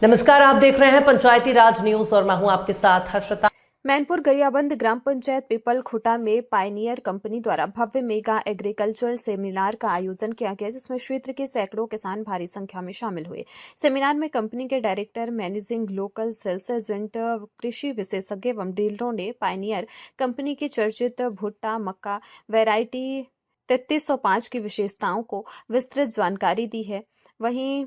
नमस्कार, आप देख रहे हैं पंचायती राज न्यूज और मैं हूं आपके साथ हर्षिता। मैनपुर गरियाबंद ग्राम पंचायत पीपल खुटा में पायनियर कंपनी द्वारा भव्य मेगा एग्रीकल्चरल सेमिनार का आयोजन किया गया, जिसमें क्षेत्र के सैकड़ों किसान भारी संख्या में शामिल हुए। सेमिनार में कंपनी के director, managing local sales agent, कृषि विशेषज्ञ एवं डीलरों ने पायनियर कंपनी की चर्चित भुट्टा मक्का वैरायटी 3305 की विशेषताओं को विस्तृत जानकारी दी है। वहीं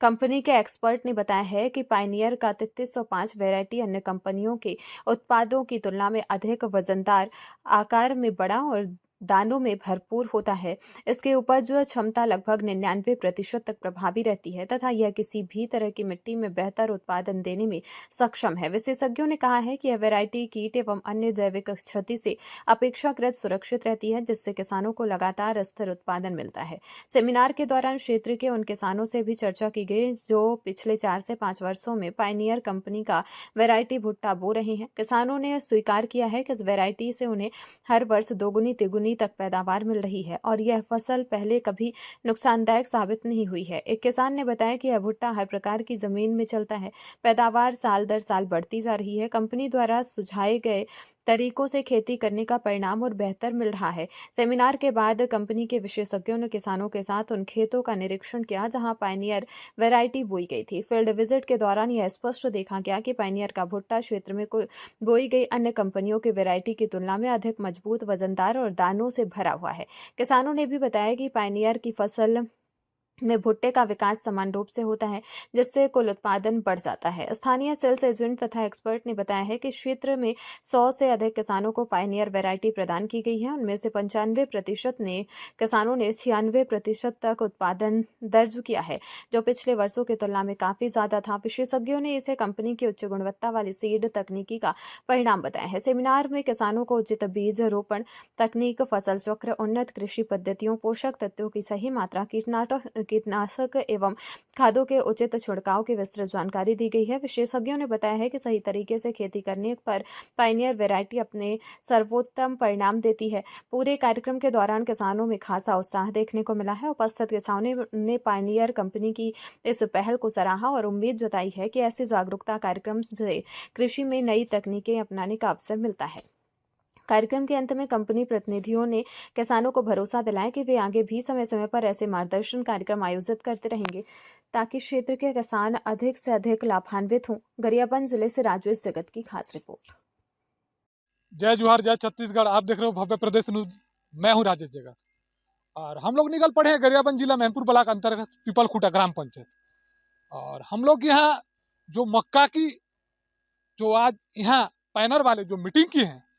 कंपनी के एक्सपर्ट ने बताया है कि पायनियर का 3305 वैरायटी अन्य कंपनियों के उत्पादों की तुलना में अधिक वजनदार, आकार में बड़ा और दानों में भरपूर होता है। इसकी उपज क्षमता लगभग 99% तक प्रभावी रहती है तथा यह किसी भी तरह की मिट्टी में बेहतर उत्पादन देने में सक्षम है। विशेषज्ञों ने कहा है कि यह वैरायटी कीट एवं अन्य जैविक क्षति से अपेक्षाकृत सुरक्षित रहती है, जिससे किसानों को लगातार स्थिर उत्पादन मिलता है। सेमिनार के दौरान क्षेत्र के उन किसानों से भी चर्चा की गई जो पिछले 4 से 5 वर्षों में पायनियर कंपनी का वैरायटी भुट्टा बो रहे हैं। किसानों ने स्वीकार किया है कि इस वैरायटी से उन्हें हर वर्ष दोगुनी तिगुनी तक पैदावार मिल रही है और यह फसल पहले कभी नुकसानदायक साबित नहीं हुई है। एक किसान ने बताया कि यह भुट्टा हर प्रकार की जमीन में चलता है। पैदावार साल दर साल बढ़ती जा रही है। कंपनी द्वारा सुझाए गए तरीकों से खेती करने का परिणाम और बेहतर मिल रहा है। सेमिनार के बाद कंपनी के विशेषज्ञों ने किसानों के साथ उन खेतों का निरीक्षण किया जहां पायनियर वैरायटी बोई गई थी। फील्ड विजिट के दौरान यह स्पष्ट देखा गया कि पायनियर का भुट्टा क्षेत्र में बोई गई अन्य कंपनियों की वैरायटी की तुलना में अधिक मजबूत, वजनदार और दानों से भरा हुआ है। किसानों ने भी बताया कि पायनियर की फसल में भुट्टे का विकास समान रूप से होता है, जिससे कुल उत्पादन बढ़ जाता है। स्थानीय सेल्स एजेंट तथा एक्सपर्ट ने बताया है कि क्षेत्र में 100 से अधिक किसानों को पायनियर वैरायटी प्रदान की गई है। उनमें से 95% ने किसानों ने 96% तक उत्पादन दर्ज किया है, जो पिछले वर्षों की तुलना में काफी ज्यादा था। विशेषज्ञों ने इसे कंपनी की उच्च गुणवत्ता वाली सीड तकनीकी का परिणाम बताया है। सेमिनार में किसानों को उचित बीज रोपण तकनीक, फसल चक्र, उन्नत कृषि पद्धतियों, पोषक तत्वों की सही मात्रा, कीटनाशक एवं खादों के उचित छिड़काव की विस्तृत जानकारी दी गई है। विशेषज्ञों ने बताया है कि सही तरीके से खेती करने पर पायनियर वैरायटी अपने सर्वोत्तम परिणाम देती है। पूरे कार्यक्रम के दौरान किसानों में खासा उत्साह देखने को मिला है। उपस्थित किसानों ने पायनियर कंपनी की इस पहल को सराहा और उम्मीद जताई है कि ऐसे जागरूकता कार्यक्रम से कृषि में नई तकनीकें अपनाने का अवसर मिलता है। कार्यक्रम के अंत में कंपनी प्रतिनिधियों ने किसानों को भरोसा दिलाया कि वे आगे भी समय समय पर ऐसे मार्गदर्शन कार्यक्रम आयोजित करते रहेंगे ताकि क्षेत्र के किसान अधिक से अधिक लाभान्वित हों। गरियाबंद जिले से राजेश जगत की खास रिपोर्ट। जय जोहार, जय छत्तीसगढ़। आप देख रहे हो भव्य प्रदेश न्यूज। मैं हूं राजेश जगत और हम लोग निकल पड़े हैं गरियाबंद जिला मैनपुर ब्लॉक अंतर्गत पीपल खुटा ग्राम पंचायत। और हम लोग यहाँ जो मक्का की जो आज यहाँ पैनर वाले जो मीटिंग की है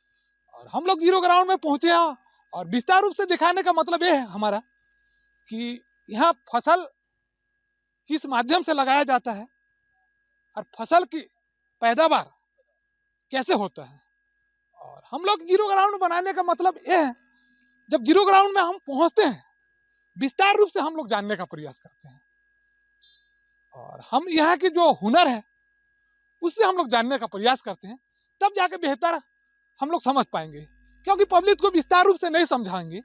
और हम लोग जीरो ग्राउंड में पहुंचे हैं और विस्तार रूप से दिखाने का मतलब ये है हमारा कि यहाँ फसल किस माध्यम से लगाया जाता है और फसल की पैदावार कैसे होता है। और हम लोग जीरो ग्राउंड बनाने का मतलब ये है, जब जीरो ग्राउंड में हम पहुंचते हैं विस्तार रूप से हम लोग जानने का प्रयास करते हैं और हम यहाँ की जो हुनर है उससे हम लोग जानने का प्रयास करते हैं, तब जाके बेहतर हम लोग समझ पाएंगे। क्योंकि पब्लिक को विस्तार रूप से नहीं समझाएंगे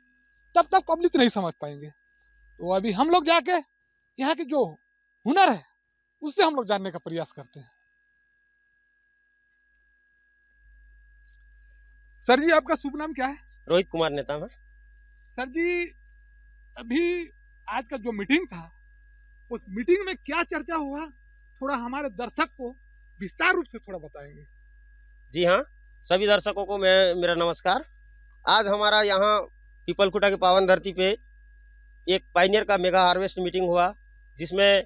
तब तक पब्लिक नहीं समझ पाएंगे। तो अभी हम लोग जाके यहाँ की जो हुनर है उससे हम लोग जानने का प्रयास करते हैं। सर जी, आपका शुभ नाम क्या है? रोहित कुमार नेता है। सर जी, अभी आज का जो मीटिंग था उस मीटिंग में क्या चर्चा हुआ, थोड़ा हमारे दर्शक को विस्तार रूप से थोड़ा बताएंगे? जी हाँ, सभी दर्शकों को मेरा नमस्कार। आज हमारा यहाँ पीपल खुटा की पावन धरती पे एक पायनियर का मेगा हार्वेस्ट मीटिंग हुआ, जिसमें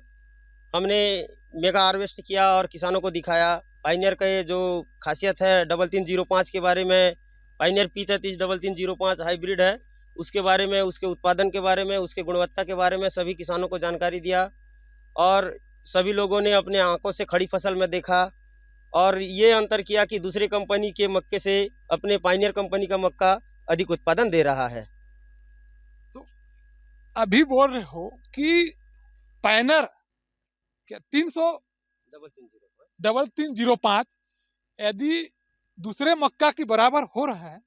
हमने मेगा हार्वेस्ट किया और किसानों को दिखाया। पायनियर का ये जो खासियत है 3305 के बारे में, पायनियर P33 3305 हाइब्रिड है, उसके बारे में, उसके उत्पादन के बारे में, उसके गुणवत्ता के बारे में सभी किसानों को जानकारी दिया और सभी लोगों ने अपने आंखों से खड़ी फसल में देखा और ये अंतर किया कि दूसरे कंपनी के मक्के से अपने पायनियर कंपनी का मक्का अधिक उत्पादन दे रहा है। तो अभी बोल रहे हो कि पायनियर क्या 3305 यदि दूसरे मक्का की बराबर हो रहा है,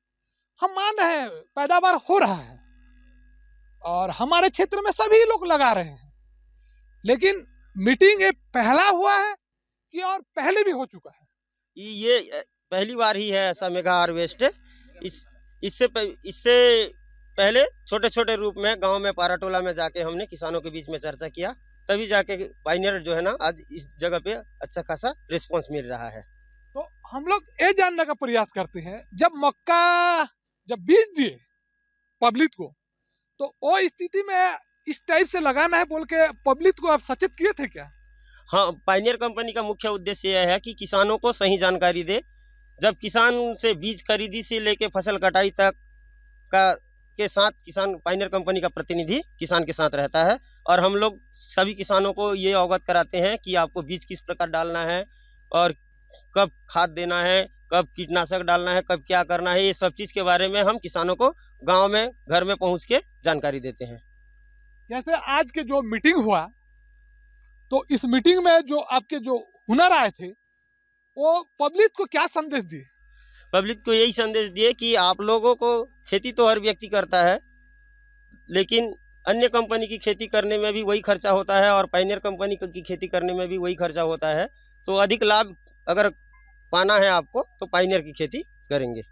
हम मान रहे हैं पैदावार हो रहा है और हमारे क्षेत्र में सभी लोग लगा रहे हैं, लेकिन मीटिंग ये पहला हुआ है कि और पहले भी हो चुका है? ये पहली बार ही है ऐसा मेगा हार्वेस्ट। इससे पहले छोटे छोटे रूप में गांव में पाराटोला में जाके हमने किसानों के बीच में चर्चा किया, तभी जाके पायनियर जो है ना आज इस जगह पे अच्छा खासा रिस्पांस मिल रहा है। तो हम लोग ये जानने का प्रयास करते हैं, जब बीज दिए पब्लिक को, तो वो स्थिति में इस टाइप से लगाना है बोल के पब्लिक को आप सचेत किए थे क्या? हाँ, पायनियर कंपनी का मुख्य उद्देश्य यह है कि किसानों को सही जानकारी दे। जब किसान से बीज खरीदी से लेके फसल कटाई तक के साथ किसान पायनियर कंपनी का प्रतिनिधि किसान के साथ रहता है, और हम लोग सभी किसानों को ये अवगत कराते हैं कि आपको बीज किस प्रकार डालना है और कब खाद देना है, कब कीटनाशक डालना है, कब क्या करना है, ये सब चीज़ के बारे में हम किसानों को गांव में घर में पहुंच के जानकारी देते हैं। जैसे आज के जो मीटिंग हुआ, तो इस मीटिंग में जो आपके जो हुनर आए थे, वो पब्लिक को क्या संदेश दिए? पब्लिक को यही संदेश दिए कि आप लोगों को खेती तो हर व्यक्ति करता है, लेकिन अन्य कंपनी की खेती करने में भी वही खर्चा होता है और पायनियर कंपनी की खेती करने में भी वही खर्चा होता है। तो अधिक लाभ अगर पाना है आपको तो पायनियर की खेती करेंगे।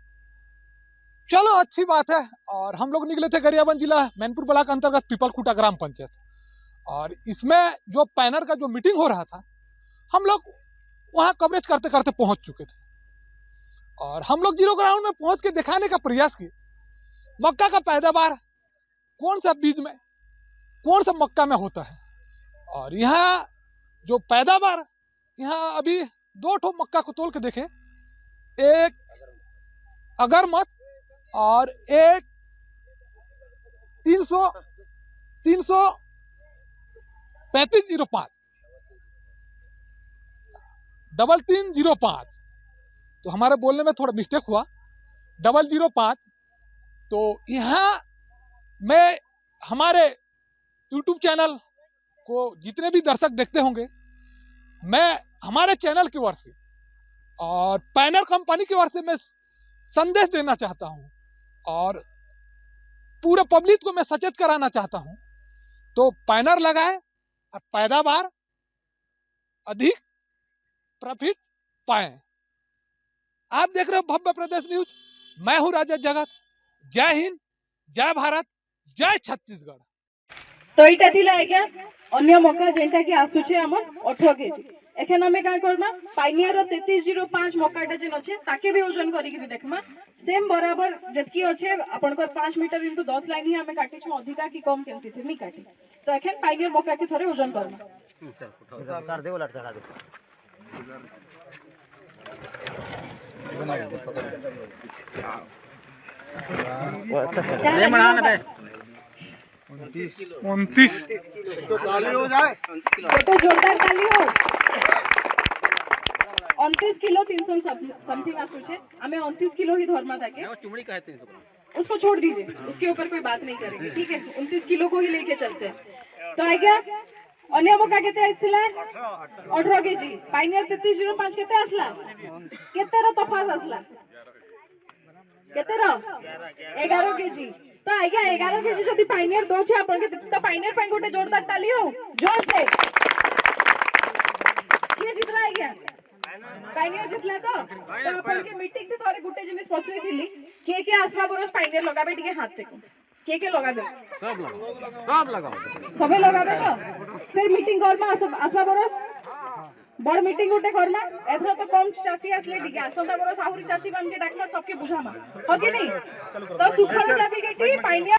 चलो अच्छी बात है। और हम लोग निकले थे गरियाबंद जिला मैनपुर ब्लॉक अंतर्गत पीपलखुटा ग्राम पंचायत, और इसमें जो पायनियर का जो मीटिंग हो रहा था, हम लोग वहाँ कवरेज करते करते पहुंच चुके थे, और हम लोग जीरो ग्राउंड में पहुंच के दिखाने का प्रयास किए मक्का का पैदावार कौन सा बीज में, कौन सा मक्का में होता है। और यहाँ जो पैदावार, यहाँ अभी 2 ठो मक्का को तोल के देखे, एक अगरमत और एक 33505 3305। तो हमारे बोलने में थोड़ा मिस्टेक हुआ, 005। तो यहाँ मैं हमारे YouTube चैनल को जितने भी दर्शक देखते होंगे, मैं हमारे चैनल की ओर से और पायनियर कंपनी की ओर से मैं संदेश देना चाहता हूँ और पूरे पब्लिक को मैं सचेत कराना चाहता हूँ। तो पायनियर लगाए और पैदावार अधिक प्रॉफिट पाएं। आप देख रहे हो भव्य प्रदेश न्यूज, मैं हूँ राजेश जगत। जय हिंद, जय भारत, जय छत्तीसगढ़। तो इटा थिला आज्ञा अन्य मक्का जेंटा कि आसुचे हमर 18 केजी। एखन हमें का करबा पायनियर 3305 मक्काटा जेन अछि ताके भी ओजन करी के देखमा, सेम बराबर जतकी अछि आपनकर 5 मीटर * 10 लाइन ही हमें काटी छ, अधिका की कम कैंसी थे मी काटी। तो एखन पायनियर मक्का के थोड़े ओजन करबा कर दे, उलट चढ़ा दे। हाँ, 29 तो ताली हो जाए, तो जोरदार ताली हो। 29 किलो 300 समथिंग आसुचे, हमें 29 किलो ही धर्मा था के चुमड़ी कहते हैं, उसको छोड़ दीजिए, उसके ऊपर कोई बात नहीं करेंगे, ठीक है। 29 किलो को ही लेके चलते हैं। तो आज्ञा अन्य मक्का केते आइथिला 18 केजी, पायनियर 3305 केते आसला, केते रो तफात आसला, केते रो 11 केजी। तो आज्ञा 11 केजी जदी पायनियर दो छे आपन के, तो पायनियर पे गोटे जोरदार ताली हो जोर से। ये जितला आज्ञा पायनियर जितला। तो अपन के मीटिंग ते थोड़े गुटे जिनिस पछरे थिली के आसवा बरस पायनियर लगाबे, टिके हाथ टेको के लगाबे, सब लगाओ, सबे लगाबे। तो फिर मीटिंग करमा आसवा बरस बड़ मीटिंग उठे करमा, एथरा तो कम चासी आसले टिके आसंता बरस आहुरी चासी बान के डाकना सबके बुझामा हो कि नहीं। तो सुखर चाबी के पायनियर